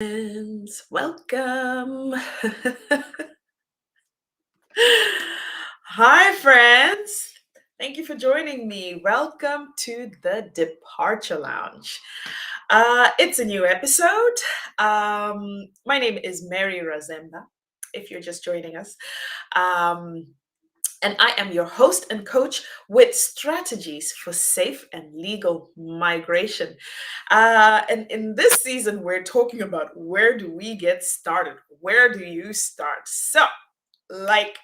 Friends, welcome. Hi, friends. Thank you for joining me. Welcome to the Departure Lounge. It's a new episode. My name is Mary Razemba, if you're just joining us. Um, and I am your host and coach with strategies for safe and legal migration. And in this season, we're talking about where do we get started? Where do you start? So, like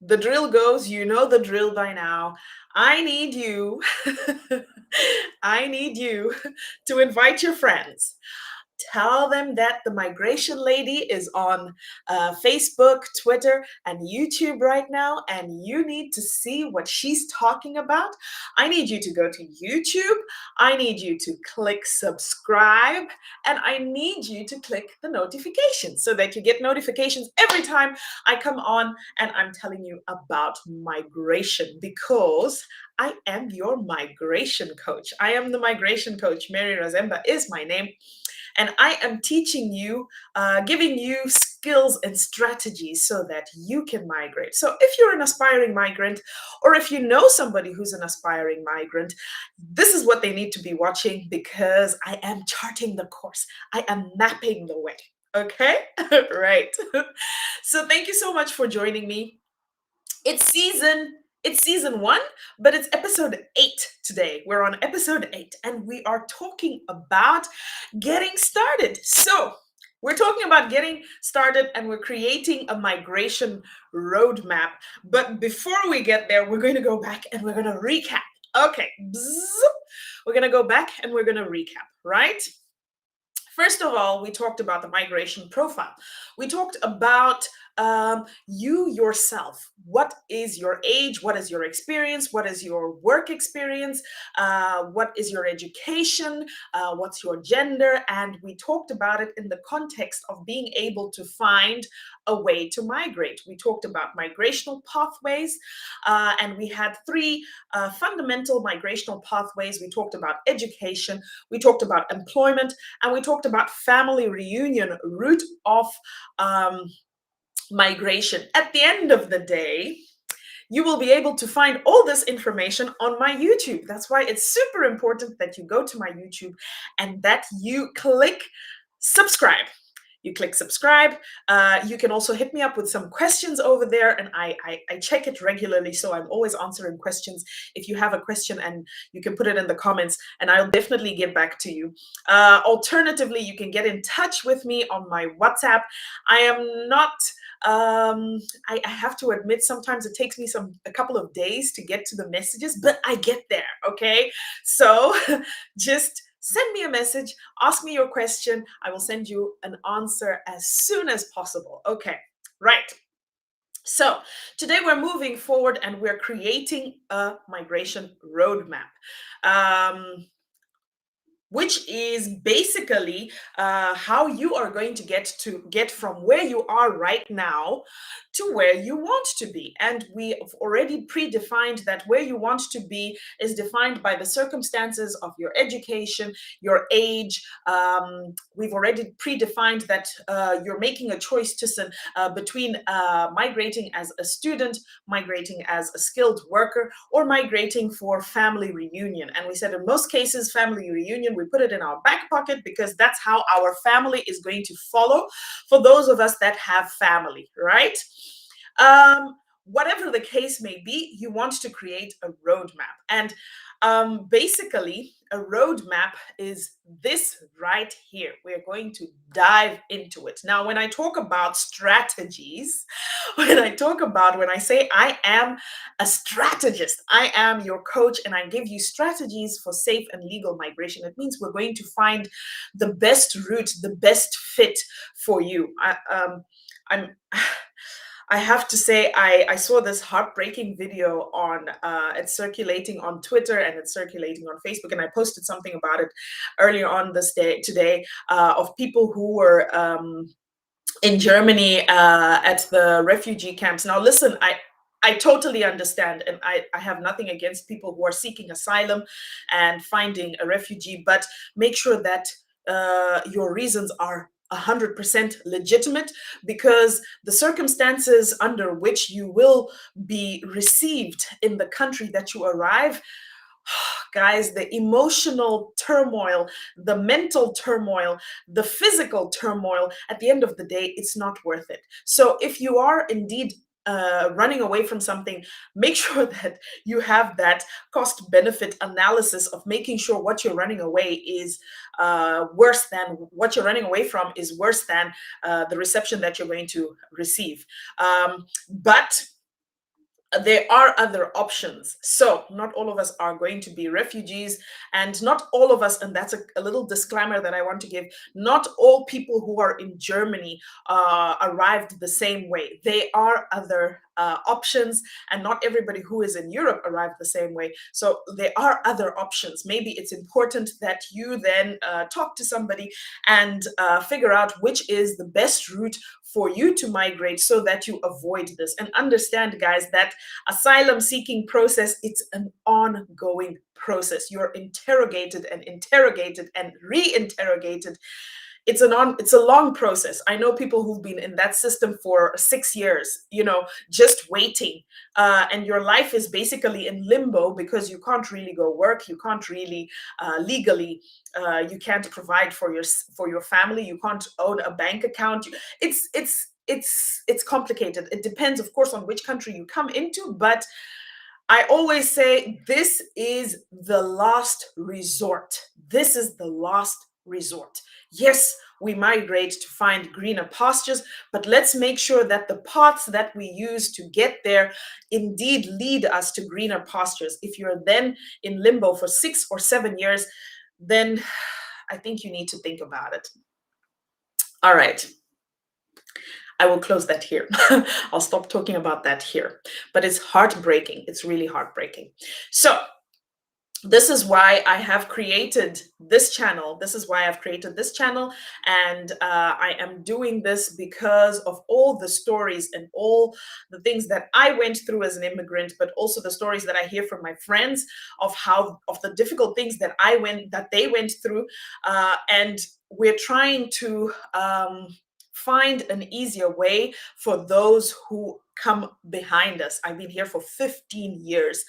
the drill goes, you know the drill by now. I need you, I need you to invite your friends. Tell them that the migration lady is on Facebook, Twitter, and YouTube right now, and you need to see what she's talking about. I need you to go to YouTube. I need you to click subscribe, and I need you to click the notifications so that you get notifications every time I come on and I'm telling you about migration, because I am your migration coach. I am the migration coach. Mary Razemba is my name. And I am teaching you, giving you skills and strategies so that you can migrate. So if you're an aspiring migrant, or if you know somebody who's an aspiring migrant, this is what they need to be watching, because I am charting the course. I am mapping the way. Okay? Right. So thank you so much for joining me. It's season 1, but it's episode 8 today. We're on episode 8, and we are talking about getting started. So we're talking about getting started, and we're creating a migration roadmap. But before we get there, we're going to go back and we're going to recap. Okay, we're going to go back and we're going to recap, right? First of all, we talked about the migration profile. We talked about you yourself. What is your age? What is your experience? What is your work experience? What is your education? What's your gender? And we talked about it in the context of being able to find a way to migrate. We talked about migrational pathways, and we had 3 fundamental migrational pathways. We talked about education, we talked about employment, and we talked about family reunion, route of migration. At the end of the day, you will be able to find all this information on my YouTube. That's why it's super important that you go to my YouTube and that you click subscribe. You click subscribe. You can also hit me up with some questions over there, and I check it regularly, so I'm always answering questions. If you have a question, and you can put it in the comments, and I'll definitely get back to you. Alternatively, you can get in touch with me on my WhatsApp. I am not I have to admit, sometimes it takes me a couple of days to get to the messages, but I get there. Okay, so just send me a message, ask me your question. I will send you an answer as soon as possible. Okay, right. So today we're moving forward and we're creating a migration roadmap. Which is basically how you are going to get from where you are right now to where you want to be. And we have already predefined that where you want to be is defined by the circumstances of your education, your age. We've already predefined that you're making a choice between migrating as a student, migrating as a skilled worker, or migrating for family reunion. And we said in most cases, family reunion, we put it in our back pocket because that's how our family is going to follow for those of us that have family, right? Whatever the case may be, you want to create a roadmap. And basically, a roadmap is this right here. We're going to dive into it. Now, when I talk about strategies, when I say I am a strategist, I am your coach, and I give you strategies for safe and legal migration, it means we're going to find the best route, the best fit for you. I have to say, I saw this heartbreaking video on it's circulating on Twitter and it's circulating on Facebook, and I posted something about it earlier on today, of people who were in Germany at the refugee camps. Now, listen, I totally understand, and I have nothing against people who are seeking asylum and finding a refugee, but make sure that your reasons are 100% legitimate, because the circumstances under which you will be received in the country that you arrive, guys, the emotional turmoil, the mental turmoil, the physical turmoil, at the end of the day, it's not worth it. So if you are indeed running away from something, make sure that you have that cost benefit analysis of making sure what you're running away is worse than what you're running away from is worse than the reception that you're going to receive. But there are other options. So not all of us are going to be refugees, and not all of us, and that's a little disclaimer that I want to give, not all people who are in Germany arrived the same way. There are other options, and not everybody who is in Europe arrived the same way. So there are other options. Maybe it's important that you then talk to somebody and figure out which is the best route for you to migrate, so that you avoid this. And understand, guys, that asylum seeking process, it's an ongoing process. You're interrogated and interrogated and re-interrogated. It's a long process. I know people who've been in that system for 6 years, just waiting, and your life is basically in limbo, because you can't really go work, you can't really legally, you can't provide for your family, you can't own a bank account. It's complicated. It depends, of course, on which country you come into, but I always say this is the last resort. This is the last resort. Yes, we migrate to find greener pastures, but let's make sure that the paths that we use to get there indeed lead us to greener pastures. If you're then in limbo for 6 or 7 years, then I think you need to think about it. All right. I will close that here. I'll stop talking about that here. But it's heartbreaking. It's really heartbreaking. So this is why I have created this channel. And I am doing this because of all the stories and all the things that I went through as an immigrant, but also the stories that I hear from my friends of the difficult things that they went through. And we're trying to find an easier way for those who come behind us. I've been here for 15 years.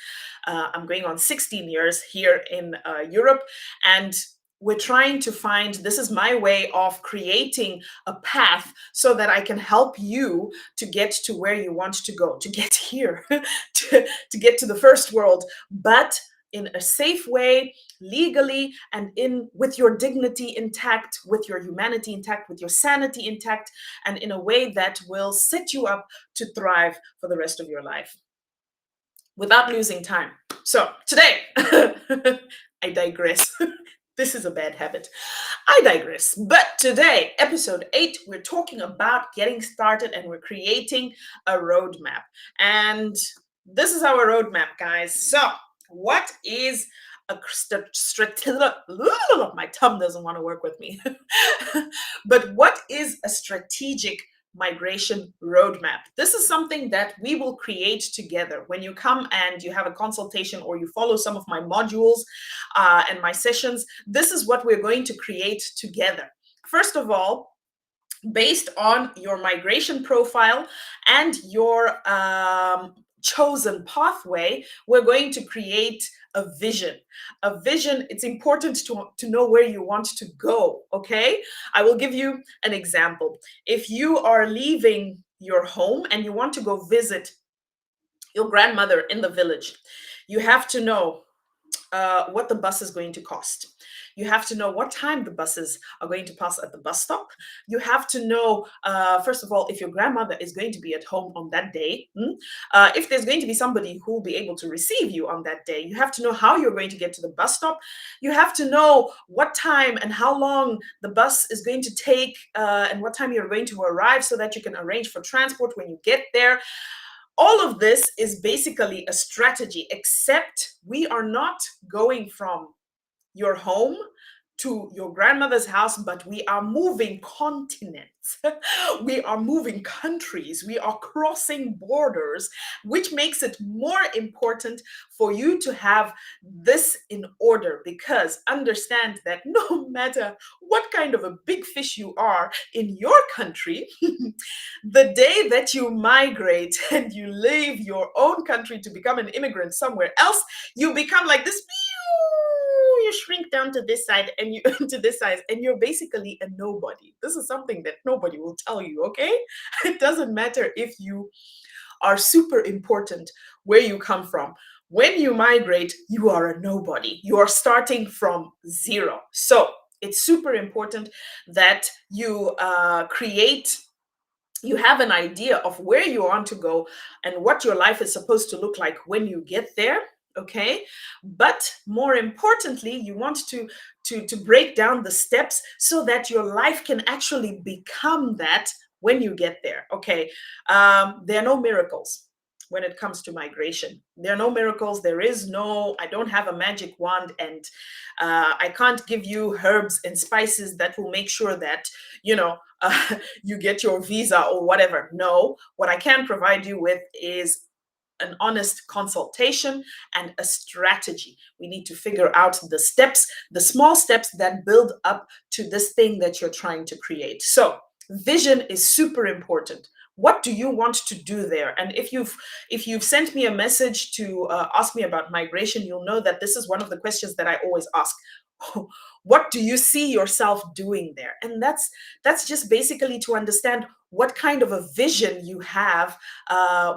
I'm going on 16 years here in Europe, and we're trying to find, this is my way of creating a path so that I can help you to get to where you want to go, to get here, to get to the first world, but in a safe way, legally, and with your dignity intact, with your humanity intact, with your sanity intact, and in a way that will set you up to thrive for the rest of your life without losing time. So today, I digress. This is a bad habit. I digress. But today, episode 8, we're talking about getting started, and we're creating a roadmap. And this is our roadmap, guys. So what is a my tongue doesn't want to work with me. But what is a strategic migration roadmap? This is something that we will create together. When you come and you have a consultation, or you follow some of my modules and my sessions, this is what we're going to create together. First of all, based on your migration profile and your chosen pathway, we're going to create a vision. A vision, it's important to know where you want to go, okay? I will give you an example. If you are leaving your home and you want to go visit your grandmother in the village, you have to know what the bus is going to cost. You have to know what time the buses are going to pass at the bus stop. You have to know, first of all, if your grandmother is going to be at home on that day. If there's going to be somebody who will be able to receive you on that day. You have to know how you're going to get to the bus stop. You have to know what time and how long the bus is going to take, and what time you're going to arrive, so that you can arrange for transport when you get there. All of this is basically a strategy, except we are not going from your home to your grandmother's house, but we are moving continents. We are moving countries. We are crossing borders, which makes it more important for you to have this in order, because understand that no matter what kind of a big fish you are in your country, the day that you migrate and you leave your own country to become an immigrant somewhere else, you become like this. You shrink down to this side and you to this size, and you're basically a nobody. This is something that nobody will tell you, okay? It doesn't matter if you are super important where you come from. When you migrate, you are a nobody. You are starting from zero. So it's super important that you you have an idea of where you want to go and what your life is supposed to look like when you get there. Okay, but more importantly, you want to break down the steps so that your life can actually become that when you get there. Okay, there are no miracles when it comes to migration. There are no miracles. There is no, I don't have a magic wand, and I can't give you herbs and spices that will make sure that, you know, you get your visa or whatever. No, what I can provide you with is an honest consultation and a strategy. We need to figure out the steps, the small steps that build up to this thing that you're trying to create. So vision is super important. What do you want to do there? And if you've sent me a message to ask me about migration, you'll know that this is one of the questions that I always ask. What do you see yourself doing there? And that's just basically to understand what kind of a vision you have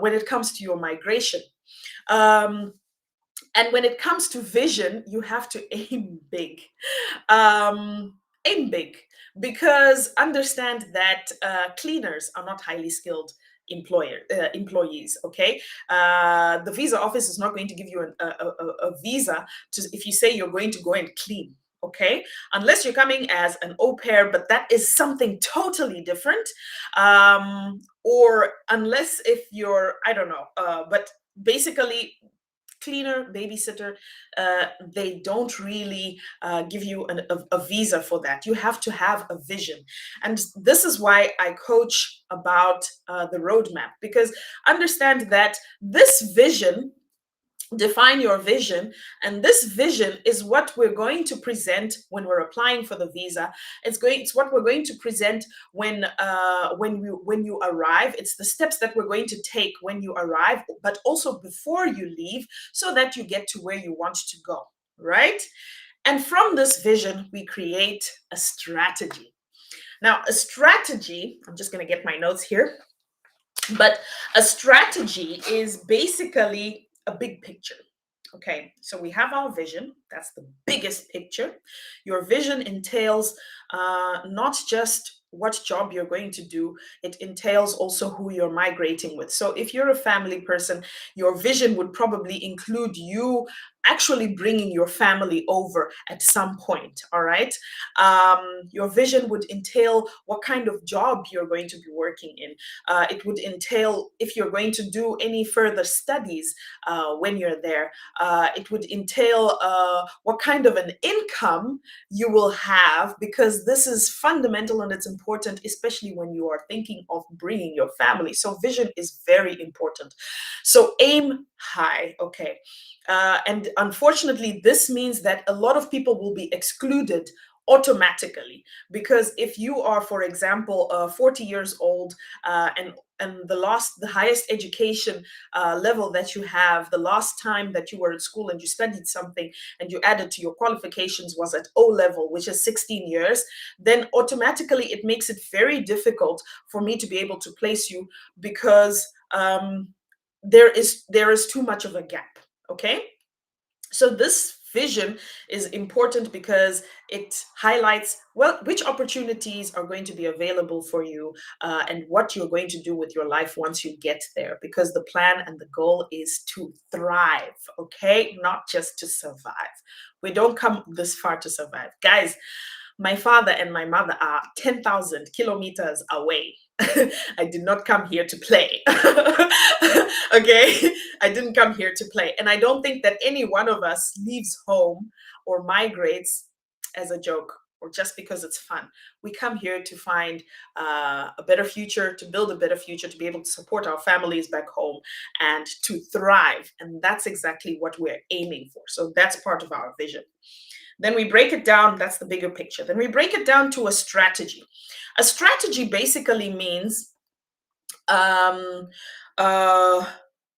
when it comes to your migration. Um, and when it comes to vision, you have to aim big. Aim big, because understand that cleaners are not highly skilled employees. Okay, the visa office is not going to give you a visa to, if you say you're going to go and clean. Okay, unless you're coming as an au pair, but that is something totally different. Or unless if you're, I don't know, but basically cleaner, babysitter, they don't really give you a visa for that. You have to have a vision. And this is why I coach about the roadmap, because understand that this vision, define your vision, and this vision is what we're going to present when we're applying for the visa. It's what we're going to present when you arrive. It's the steps that we're going to take when you arrive, but also before you leave, so that you get to where you want to go, right? And from this vision, we create a strategy. Now, a strategy, I'm just going to get my notes here, but a strategy is basically a big picture. Okay, so we have our vision. That's the biggest picture. Your vision entails not just what job you're going to do, it entails also who you're migrating with. So if you're a family person, your vision would probably include you actually bringing your family over at some point. All right. Your vision would entail what kind of job you're going to be working in. It would entail if you're going to do any further studies when you're there. It would entail what kind of an income you will have, because this is fundamental and it's important, especially when you are thinking of bringing your family. So vision is very important. So aim high, okay? And unfortunately, this means that a lot of people will be excluded automatically, because if you are, for example, 40 years old, and the highest education level that you have, the last time that you were at school and you studied something and you added to your qualifications was at O level, which is 16 years, then automatically it makes it very difficult for me to be able to place you, because there is too much of a gap. Okay, so this vision is important because it highlights, well, which opportunities are going to be available for you, and what you're going to do with your life once you get there, because the plan and the goal is to thrive. Okay, not just to survive. We don't come this far to survive, guys. My father and my mother are 10,000 kilometers away. I did not come here to play. Okay, I didn't come here to play. And I don't think that any one of us leaves home or migrates as a joke or just because it's fun. We come here to find a better future, to build a better future, to be able to support our families back home and to thrive. And that's exactly what we're aiming for. So that's part of our vision. Then we break it down. That's the bigger picture. Then we break it down to a strategy. A strategy basically means um, uh,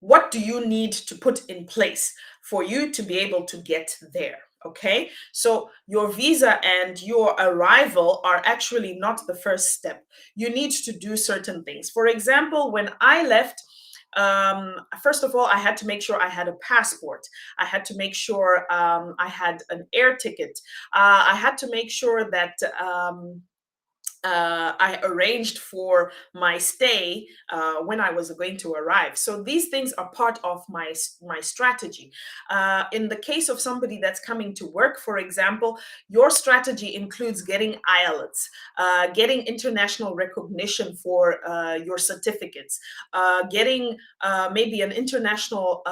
what do you need to put in place for you to be able to get there? Okay, so your visa and your arrival are actually not the first step. You need to do certain things. For example, when I left, first of all, I had to make sure I had a passport. I had to make sure I had an air ticket. I had to make sure that I arranged for my stay when I was going to arrive. So these things are part of my strategy. In the case of somebody that's coming to work, for example, your strategy includes getting IELTS, getting international recognition for your certificates, getting maybe an international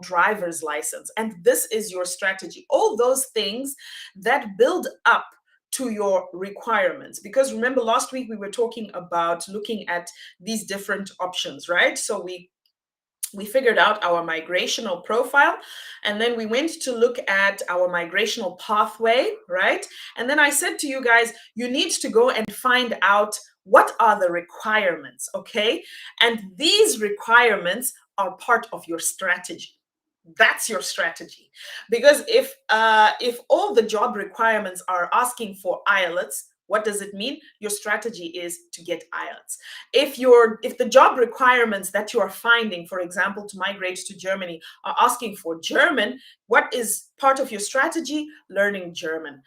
driver's license, and this is your strategy. All those things that build up to your requirements. Because remember, last week we were talking about looking at these different options, right? So we figured out our migrational profile, and then we went to look at our migrational pathway, right? And then I said to you guys, you need to go and find out what are the requirements, okay? And these requirements are part of your strategy. That's your strategy. Because if all the job requirements are asking for IELTS, what does it mean? Your strategy is to get IELTS. If the job requirements that you are finding, for example, to migrate to Germany, are asking for German, what is part of your strategy? Learning German.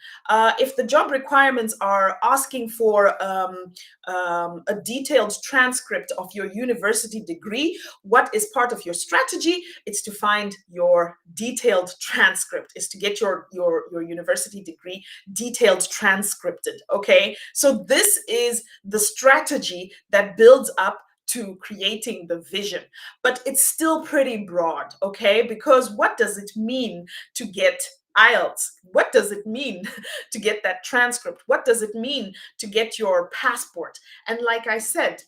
If the job requirements are asking for a detailed transcript of your university degree, what is part of your strategy? It's to find your detailed transcript, is to get your university degree detailed transcripted. Okay, so this is the strategy that builds up to creating the vision, but it's still pretty broad. Okay, because what does it mean to get IELTS? What does it mean to get that transcript? What does it mean to get your passport? And like I said,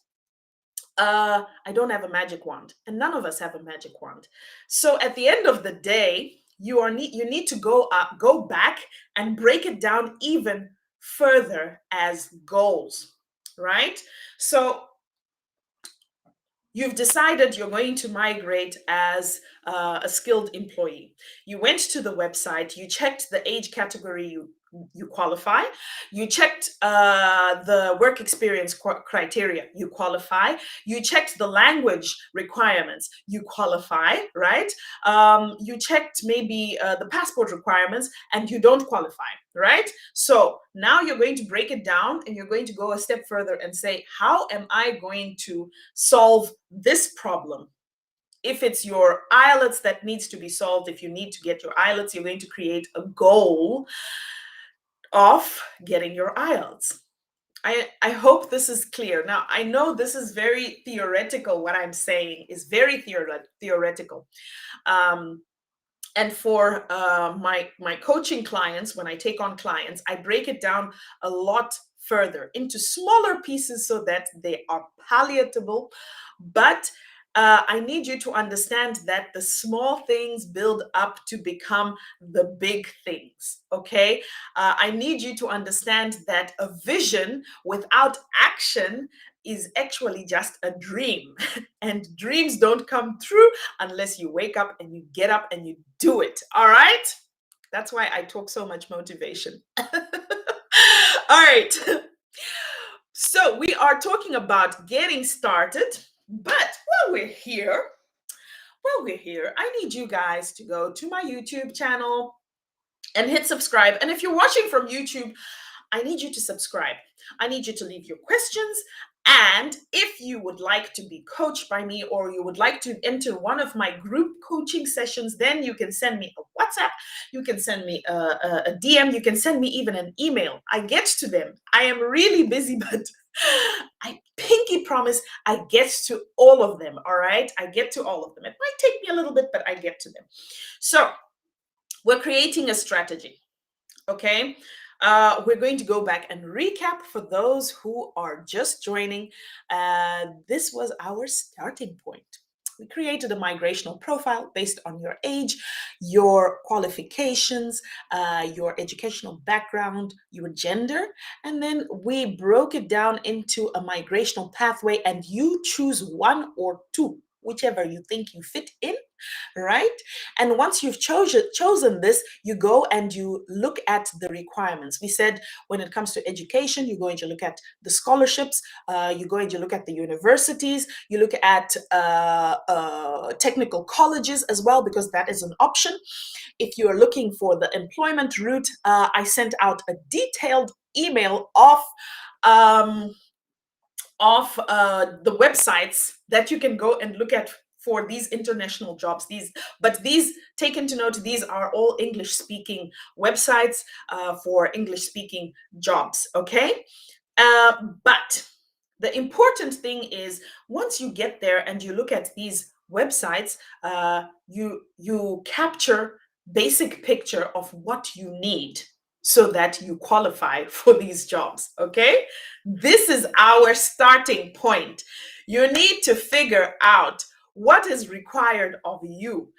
I don't have a magic wand, and none of us have a magic wand. So at the end of the day, you need to go back and break it down even further as goals, right? So you've decided you're going to migrate as a skilled employee. You went to the website, you checked the age category you qualify, you checked the work experience criteria, you qualify, you checked the language requirements, you qualify, right? You checked maybe the passport requirements and you don't qualify, right? So now you're going to break it down and you're going to go a step further and say, how am I going to solve this problem? If it's your IELTS that needs to be solved, if you need to get your IELTS, you're going to create a goal of getting your IELTS. I hope this is clear. Now, I know this is very theoretical. What I'm saying is very theoretical. And for my coaching clients, when I take on clients, I break it down a lot further into smaller pieces so that they are palatable. But I need you to understand that the small things build up to become the big things, okay? I need you to understand that a vision without action is actually just a dream. And dreams don't come true unless you wake up and you get up and you do it, all right? That's why I talk so much motivation. All right. So we are talking about getting started, but while we're here, I need you guys to go to my YouTube channel and hit subscribe. And if you're watching from YouTube, I need you to subscribe. I need you to leave your questions. And if you would like to be coached by me, or you would like to enter one of my group coaching sessions, then you can send me a WhatsApp, you can send me a DM, you can send me even an email. I get to them. I am really busy, but I pinky promise I get to all of them, all right? I get to all of them. It might take me a little bit, but I get to them. So we're creating a strategy. Okay. We're going to go back and recap for those who are just joining. This was our starting point. We created a migrational profile based on your age, your qualifications, your educational background, your gender, and then we broke it down into a migrational pathway, and you choose one or two, whichever you think you fit in, right? And once you've chosen this, you go and you look at the requirements. We said when it comes to education, you're going to look at the scholarships, you're going to look at the universities, you look at technical colleges as well, because that is an option. If you are looking for the employment route, I sent out a detailed email um, of the websites that you can go and look at for these international jobs. These, take into note, these are all English speaking websites for English speaking jobs. Okay. But the important thing is, once you get there and you look at these websites, you capture basic picture of what you need so that you qualify for these jobs. Okay, this is our starting point. You need to figure out what is required of you.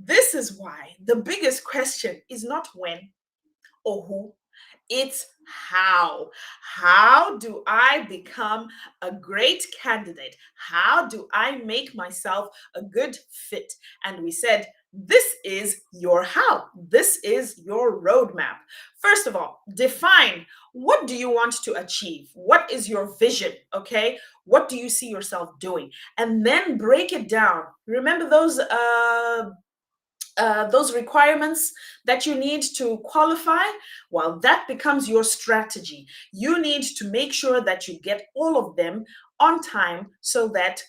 This is why the biggest question is not when or who, it's how. How do I become a great candidate? How do I make myself a good fit? And we said, this is your how. This is your roadmap. First of all, define, what do you want to achieve? What is your vision? Okay. What do you see yourself doing? And then break it down. Remember those requirements that you need to qualify? Well, that becomes your strategy. You need to make sure that you get all of them on time so that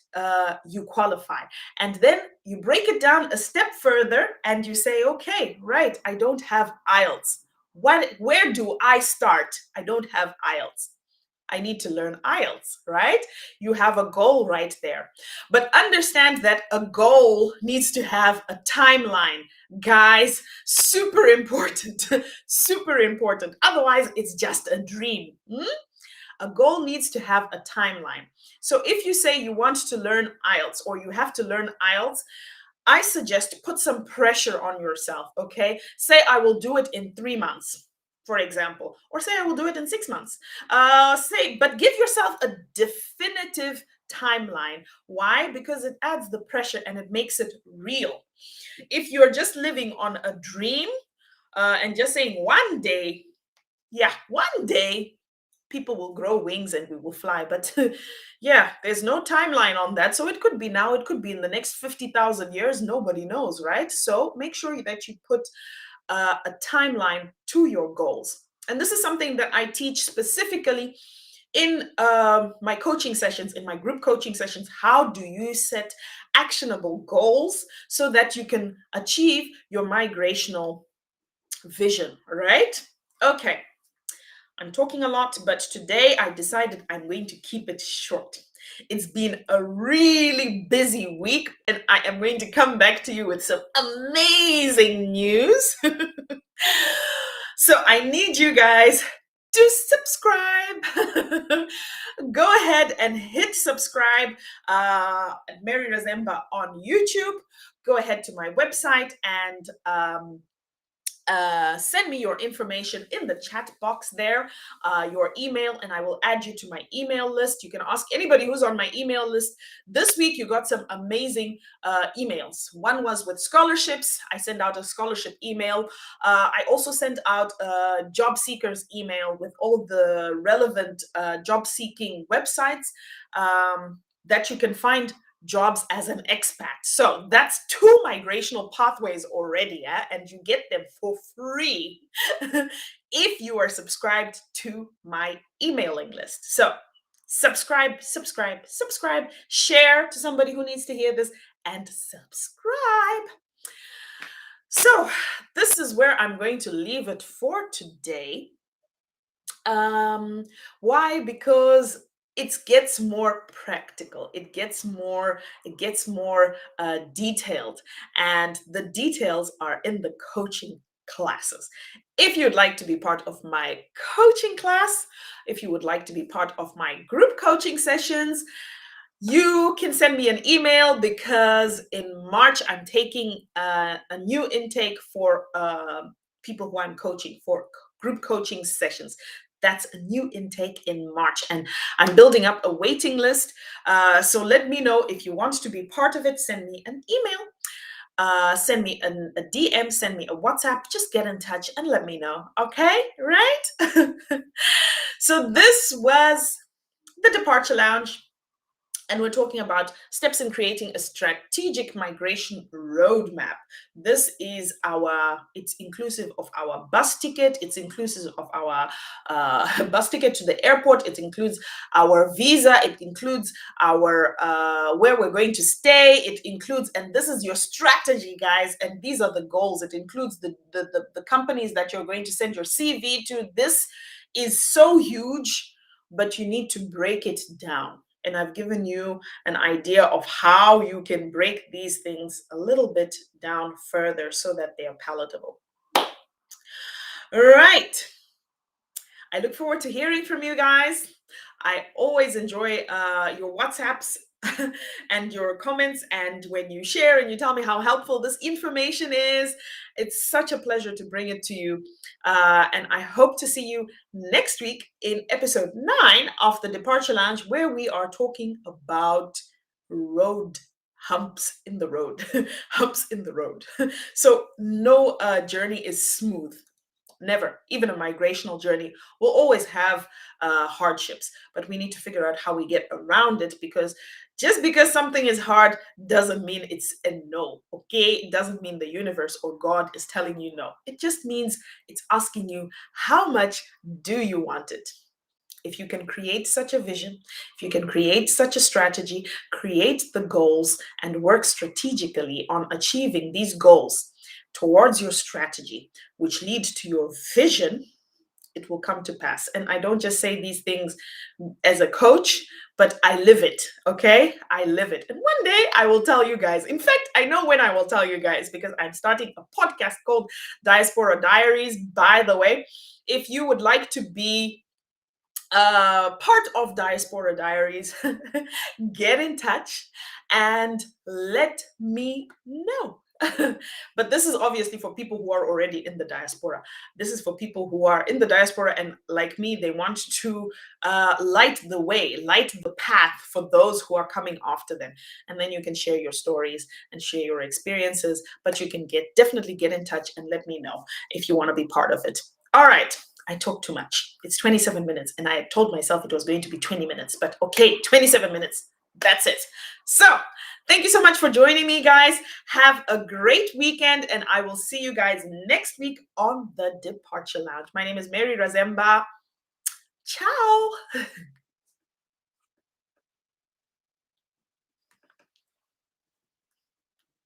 you qualify. And then you break it down a step further and you say, okay, right, I don't have IELTS. Where do I start? I don't have IELTS. I need to learn IELTS, right? You have a goal right there. But understand that a goal needs to have a timeline. Guys, super important, super important. Otherwise, it's just a dream. A goal needs to have a timeline. So if you say you want to learn IELTS or you have to learn IELTS, I suggest put some pressure on yourself, okay? Say I will do it in 3 months, for example, or say I will do it in 6 months. But give yourself a definitive timeline. Why? Because it adds the pressure and it makes it real. If you're just living on a dream and just saying one day, yeah, one day, people will grow wings and we will fly. But yeah, there's no timeline on that. So it could be now, it could be in the next 50,000 years. Nobody knows, right? So make sure that you put a timeline to your goals. And this is something that I teach specifically in my coaching sessions, in my group coaching sessions. How do you set actionable goals so that you can achieve your migrational vision, right? Okay. I'm talking a lot, but today I decided I'm going to keep it short. It's been a really busy week, and I am going to come back to you with some amazing news. So I need you guys to subscribe. Go ahead and hit subscribe at Mary Razemba on YouTube. Go ahead to my website and send me your information in the chat box there, your email, and I will add you to my email list. You can ask anybody who's on my email list. This week, you got some amazing emails. One was with scholarships. I sent out a scholarship email. I also sent out a job seekers email with all the relevant job seeking websites that you can find jobs as an expat. So that's 2 migrational pathways already, and you get them for free if you are subscribed to my emailing list. So subscribe, subscribe, subscribe, share to somebody who needs to hear this, and subscribe. So this is where I'm going to leave it for today. Why? Because it gets more practical, it gets more detailed, and the details are in the coaching classes. If you'd like to be part of my coaching class, if you would like to be part of my group coaching sessions, you can send me an email, because in March I'm taking a new intake for people who I'm coaching for group coaching sessions. That's a new intake in March, and I'm building up a waiting list. So let me know if you want to be part of it. Send me an email, send me a DM, send me a WhatsApp. Just get in touch and let me know. Okay, right? So this was the Departure Lounge. And we're talking about steps in creating a strategic migration roadmap. This is it's inclusive of our bus ticket. It's inclusive of our bus ticket to the airport. It includes our visa. It includes our where we're going to stay. It includes, and this is your strategy, guys. And these are the goals. It includes the companies that you're going to send your CV to. This is so huge, but you need to break it down. And I've given you an idea of how you can break these things a little bit down further so that they are palatable. Right. I look forward to hearing from you guys. I always enjoy your WhatsApps and your comments, and when you share and you tell me how helpful this information is. It's such a pleasure to bring it to you. And I hope to see you next week in episode 9 of the Departure Lounge, where we are talking about road humps in the road. Humps in the road. So no journey is smooth. Never. Even a migrational journey will always have hardships, but we need to figure out how we get around it, because just because something is hard doesn't mean it's a no. Okay, it doesn't mean the universe or God is telling you no. It just means it's asking you, how much do you want it? If you can create such a vision, if you can create such a strategy, create the goals and work strategically on achieving these goals towards your strategy, which leads to your vision, it will come to pass. And I don't just say these things as a coach, but I live it. Okay, I live it. And one day I will tell you guys. In fact, I know when I will tell you guys, because I'm starting a podcast called Diaspora Diaries. By the way, if you would like to be part of Diaspora Diaries, get in touch and let me know. But this is obviously for people who are already in the diaspora. This is for people who are in the diaspora and, like me, they want to light the way, light the path for those who are coming after them. And then you can share your stories and share your experiences, but you can definitely get in touch and let me know if you want to be part of it. All right. I talk too much. It's 27 minutes, and I had told myself it was going to be 20 minutes, but okay, 27 minutes. That's it. So thank you so much for joining me, guys. Have a great weekend, and I will see you guys next week on the Departure Lounge. My name is Mary Razemba. Ciao.